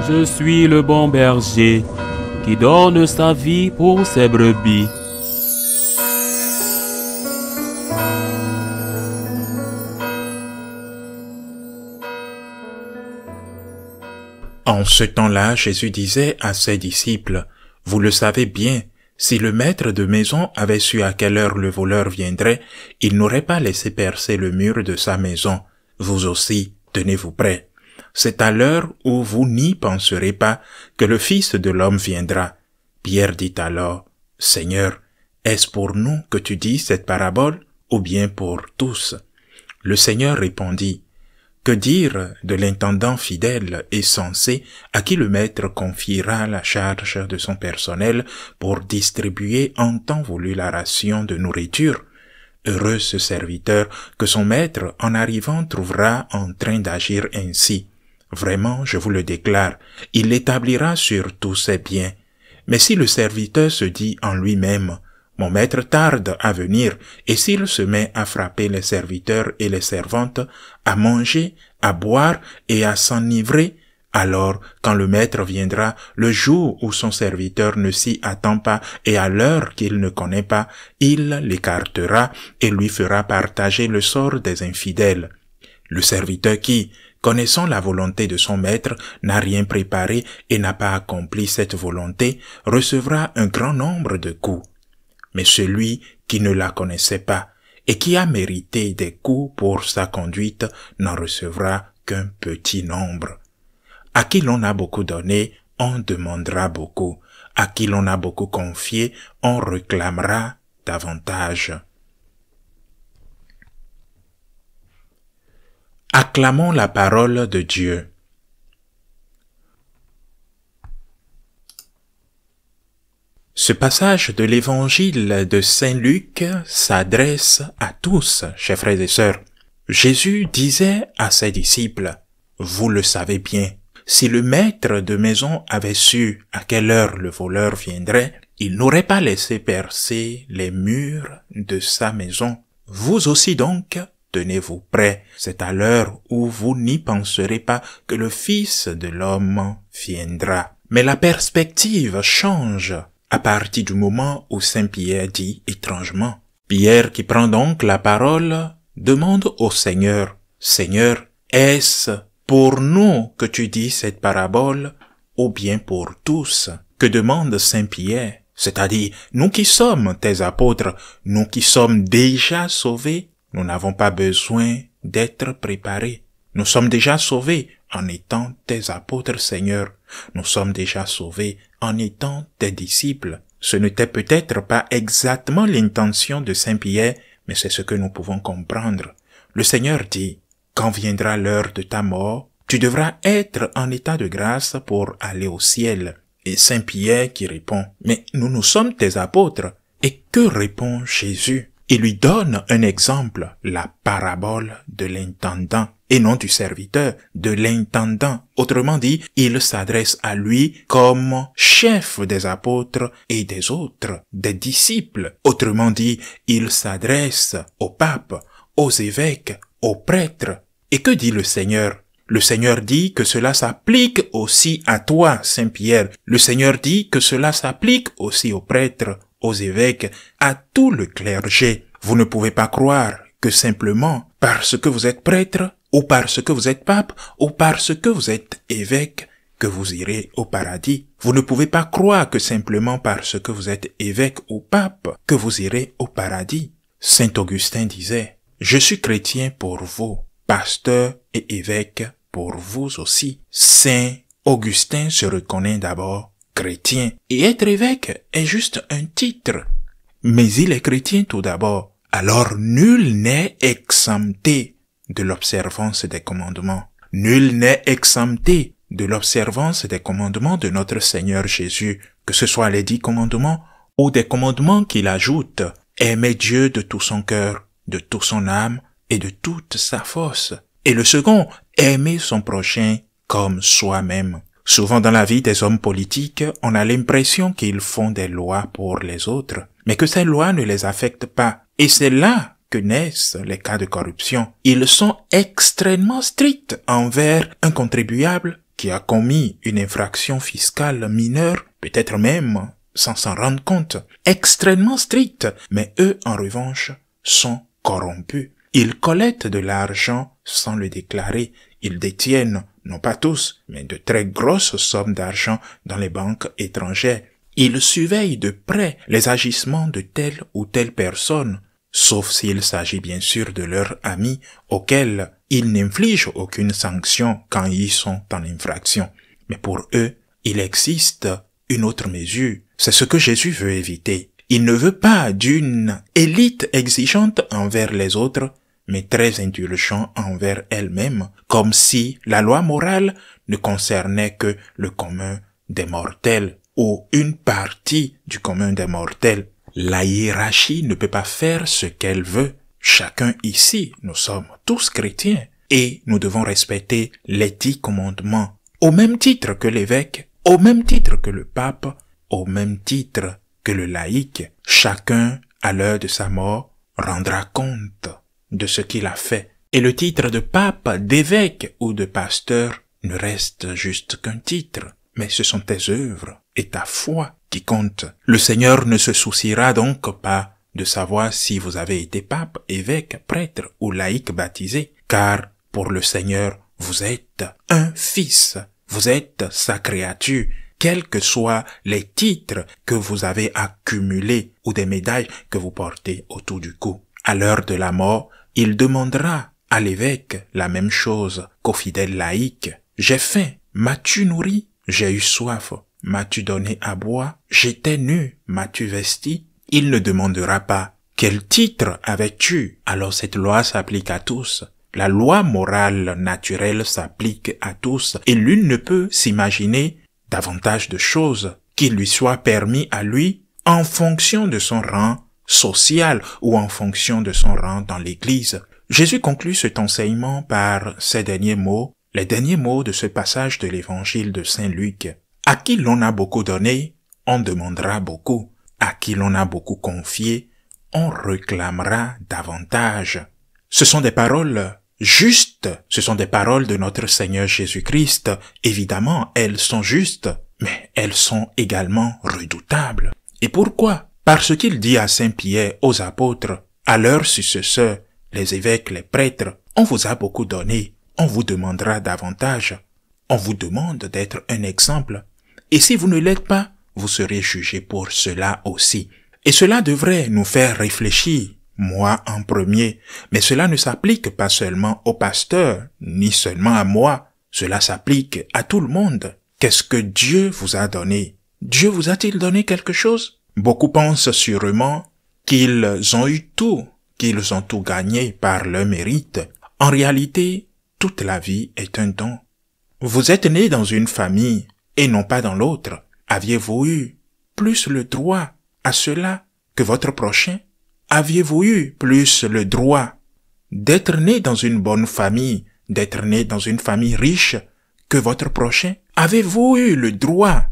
Je suis le bon berger qui donne sa vie pour ses brebis. En ce temps-là, Jésus disait à ses disciples, « Vous le savez bien, si le maître de maison avait su à quelle heure le voleur viendrait, il n'aurait pas laissé percer le mur de sa maison. Vous aussi, tenez-vous prêts. C'est à l'heure où vous n'y penserez pas que le Fils de l'homme viendra. » Pierre dit alors, « Seigneur, est-ce pour nous que tu dis cette parabole, ou bien pour tous ?» Le Seigneur répondit, « Que dire de l'intendant fidèle et sensé à qui le maître confiera la charge de son personnel pour distribuer en temps voulu la ration de nourriture? Heureux ce serviteur que son maître en arrivant trouvera en train d'agir ainsi. Vraiment, je vous le déclare, il l'établira sur tous ses biens. Mais si le serviteur se dit en lui-même, « Mon maître tarde à venir », et s'il se met à frapper les serviteurs et les servantes, à manger, à boire et à s'enivrer, alors, quand le maître viendra, le jour où son serviteur ne s'y attend pas et à l'heure qu'il ne connaît pas, il l'écartera et lui fera partager le sort des infidèles. Le serviteur qui, connaissant la volonté de son maître, n'a rien préparé et n'a pas accompli cette volonté, recevra un grand nombre de coups. Mais celui qui ne la connaissait pas et qui a mérité des coups pour sa conduite n'en recevra qu'un petit nombre. À qui l'on a beaucoup donné, on demandera beaucoup. À qui l'on a beaucoup confié, on réclamera davantage. Acclamons la parole de Dieu. Ce passage de l'évangile de Saint Luc s'adresse à tous, chers frères et sœurs. Jésus disait à ses disciples, « Vous le savez bien, si le maître de maison avait su à quelle heure le voleur viendrait, il n'aurait pas laissé percer les murs de sa maison. Vous aussi donc, tenez-vous prêts, c'est à l'heure où vous n'y penserez pas que le Fils de l'homme viendra. » Mais la perspective change à partir du moment où Saint Pierre dit étrangement. Pierre, qui prend donc la parole, demande au Seigneur, « Seigneur, est-ce pour nous que tu dis cette parabole, ou bien pour tous ?» Que demande Saint Pierre? C'est-à-dire, nous qui sommes tes apôtres, nous qui sommes déjà sauvés, nous n'avons pas besoin d'être préparés. Nous sommes déjà sauvés en étant tes apôtres, Seigneur. Nous sommes déjà sauvés en étant tes disciples. Ce n'était peut-être pas exactement l'intention de Saint Pierre, mais c'est ce que nous pouvons comprendre. Le Seigneur dit, « Quand viendra l'heure de ta mort, tu devras être en état de grâce pour aller au ciel. » Et Saint Pierre qui répond, « Mais nous sommes tes apôtres. » Et que répond Jésus? Il lui donne un exemple, la parabole de l'intendant, et non du serviteur, de l'intendant. Autrement dit, il s'adresse à lui comme chef des apôtres et des autres, des disciples. Autrement dit, il s'adresse au pape, aux évêques, aux prêtres. Et que dit le Seigneur? Le Seigneur dit que cela s'applique aussi à toi, Saint Pierre. Le Seigneur dit que cela s'applique aussi aux prêtres, aux évêques, à tout le clergé. Vous ne pouvez pas croire que simplement parce que vous êtes prêtre, ou parce que vous êtes pape, ou parce que vous êtes évêque, que vous irez au paradis. Vous ne pouvez pas croire que simplement parce que vous êtes évêque ou pape, que vous irez au paradis. Saint Augustin disait, « Je suis chrétien pour vous, pasteur et évêque pour vous aussi. » Saint Augustin se reconnaît d'abord chrétien, et être évêque est juste un titre. Mais il est chrétien tout d'abord. Alors nul n'est exempté de l'observance des commandements. Nul n'est exempté de l'observance des commandements de notre Seigneur Jésus, que ce soit les 10 commandements ou des commandements qu'il ajoute. Aimer Dieu de tout son cœur, de toute son âme et de toute sa force. Et le second, aimer son prochain comme soi-même. Souvent dans la vie des hommes politiques, on a l'impression qu'ils font des lois pour les autres, mais que ces lois ne les affectent pas. Et c'est là que naissent les cas de corruption. Ils sont extrêmement stricts envers un contribuable qui a commis une infraction fiscale mineure, peut-être même sans s'en rendre compte, extrêmement stricte, mais eux, en revanche, sont corrompus. Ils collectent de l'argent sans le déclarer. Ils détiennent, non pas tous, mais de très grosses sommes d'argent dans les banques étrangères. Ils surveillent de près les agissements de telle ou telle personne, sauf s'il s'agit bien sûr de leurs amis auxquels ils n'infligent aucune sanction quand ils sont en infraction. Mais pour eux, il existe une autre mesure. C'est ce que Jésus veut éviter. Il ne veut pas d'une élite exigeante envers les autres, mais très indulgent envers elle-même, comme si la loi morale ne concernait que le commun des mortels, ou une partie du commun des mortels. La hiérarchie ne peut pas faire ce qu'elle veut. Chacun ici, nous sommes tous chrétiens, et nous devons respecter les 10 commandements, au même titre que l'évêque, au même titre que le pape, au même titre que le laïc. Chacun, à l'heure de sa mort, rendra compte de ce qu'il a fait. Et le titre de pape, d'évêque ou de pasteur ne reste juste qu'un titre, mais ce sont tes œuvres et ta foi qui comptent. Le Seigneur ne se souciera donc pas de savoir si vous avez été pape, évêque, prêtre ou laïc baptisé, car pour le Seigneur, vous êtes un fils, vous êtes sa créature, quels que soient les titres que vous avez accumulés ou des médailles que vous portez autour du cou. À l'heure de la mort, il demandera à l'évêque la même chose qu'au fidèle laïc. J'ai faim, m'as-tu nourri? J'ai eu soif, m'as-tu donné à boire? J'étais nu, m'as-tu vesti? Il ne demandera pas quel titre avais-tu? Alors cette loi s'applique à tous. La loi morale naturelle s'applique à tous et l'une ne peut s'imaginer davantage de choses qu'il lui soit permis à lui en fonction de son rang social ou en fonction de son rang dans l'Église. Jésus conclut cet enseignement par ces derniers mots, les derniers mots de ce passage de l'Évangile de Saint Luc. À qui l'on a beaucoup donné, on demandera beaucoup. À qui l'on a beaucoup confié, on réclamera davantage. Ce sont des paroles justes, ce sont des paroles de notre Seigneur Jésus-Christ. Évidemment, elles sont justes, mais elles sont également redoutables. Et pourquoi? Parce qu'il dit à Saint Pierre, aux apôtres, à leurs successeurs, les évêques, les prêtres, on vous a beaucoup donné, on vous demandera davantage. On vous demande d'être un exemple. Et si vous ne l'êtes pas, vous serez jugé pour cela aussi. Et cela devrait nous faire réfléchir, moi en premier. Mais cela ne s'applique pas seulement aux pasteurs, ni seulement à moi. Cela s'applique à tout le monde. Qu'est-ce que Dieu vous a donné? Dieu vous a-t-il donné quelque chose? Beaucoup pensent sûrement qu'ils ont eu tout, qu'ils ont tout gagné par leur mérite. En réalité, toute la vie est un don. Vous êtes né dans une famille et non pas dans l'autre. Aviez-vous eu plus le droit à cela que votre prochain? Aviez-vous eu plus le droit d'être né dans une bonne famille, d'être né dans une famille riche que votre prochain? Avez-vous eu le droit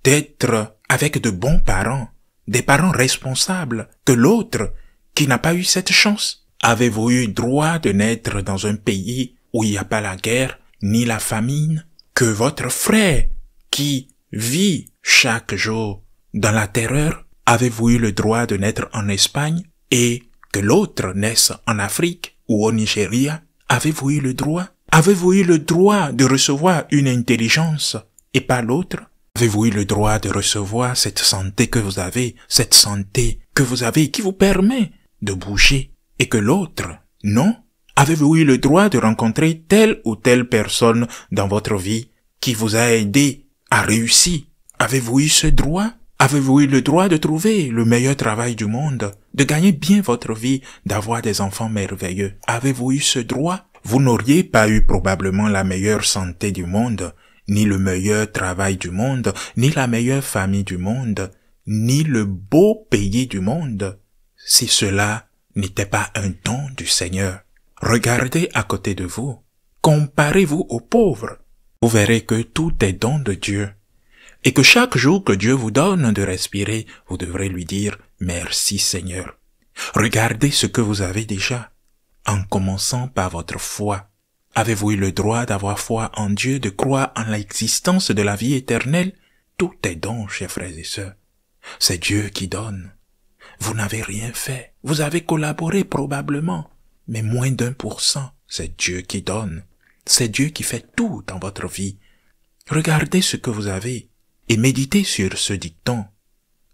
d'être avec de bons parents, des parents responsables que l'autre qui n'a pas eu cette chance? Avez-vous eu droit de naître dans un pays où il n'y a pas la guerre ni la famine que votre frère qui vit chaque jour dans la terreur? Avez-vous eu le droit de naître en Espagne et que l'autre naisse en Afrique ou au Nigeria? Avez-vous eu le droit? Avez-vous eu le droit de recevoir une intelligence et pas l'autre? Avez-vous eu le droit de recevoir cette santé que vous avez, cette santé que vous avez qui vous permet de bouger et que l'autre, non? Avez-vous eu le droit de rencontrer telle ou telle personne dans votre vie qui vous a aidé à réussir? Avez-vous eu ce droit? Avez-vous eu le droit de trouver le meilleur travail du monde, de gagner bien votre vie, d'avoir des enfants merveilleux? Avez-vous eu ce droit? Vous n'auriez pas eu probablement la meilleure santé du monde, ni le meilleur travail du monde, ni la meilleure famille du monde, ni le beau pays du monde, si cela n'était pas un don du Seigneur. Regardez à côté de vous, comparez-vous aux pauvres, vous verrez que tout est don de Dieu. Et que chaque jour que Dieu vous donne de respirer, vous devrez lui dire « Merci Seigneur ». Regardez ce que vous avez déjà, en commençant par votre foi. Avez-vous eu le droit d'avoir foi en Dieu, de croire en l'existence de la vie éternelle? Tout est don, chers frères et sœurs. C'est Dieu qui donne. Vous n'avez rien fait. Vous avez collaboré probablement, mais moins d'1%. C'est Dieu qui donne. C'est Dieu qui fait tout dans votre vie. Regardez ce que vous avez et méditez sur ce dicton.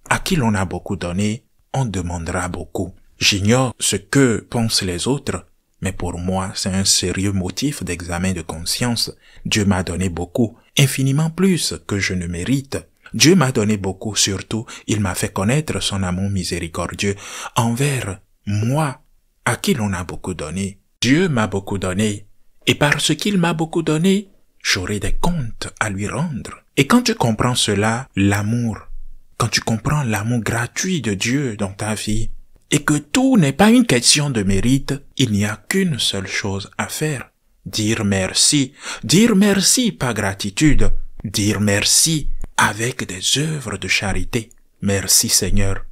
À qui l'on a beaucoup donné, on demandera beaucoup. J'ignore ce que pensent les autres, mais pour moi, c'est un sérieux motif d'examen de conscience. Dieu m'a donné beaucoup, infiniment plus que je ne mérite. Dieu m'a donné beaucoup, surtout, il m'a fait connaître son amour miséricordieux envers moi, à qui l'on a beaucoup donné. Dieu m'a beaucoup donné, et parce qu'il m'a beaucoup donné, j'aurai des comptes à lui rendre. Et quand tu comprends cela, l'amour, quand tu comprends l'amour gratuit de Dieu dans ta vie, et que tout n'est pas une question de mérite, il n'y a qu'une seule chose à faire. Dire merci par gratitude, dire merci avec des œuvres de charité. Merci Seigneur.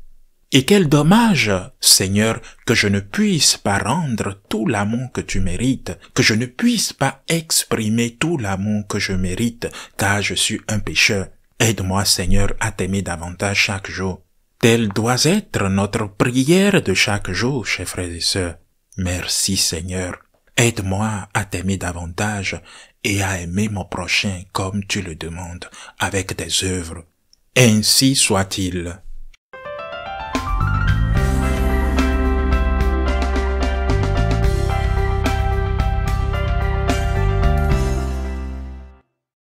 Et quel dommage, Seigneur, que je ne puisse pas rendre tout l'amour que tu mérites, que je ne puisse pas exprimer tout l'amour que je mérite, car je suis un pécheur. Aide-moi, Seigneur, à t'aimer davantage chaque jour. Telle doit être notre prière de chaque jour, chers frères et sœurs. Merci, Seigneur. Aide-moi à t'aimer davantage et à aimer mon prochain comme tu le demandes, avec des œuvres. Ainsi soit-il.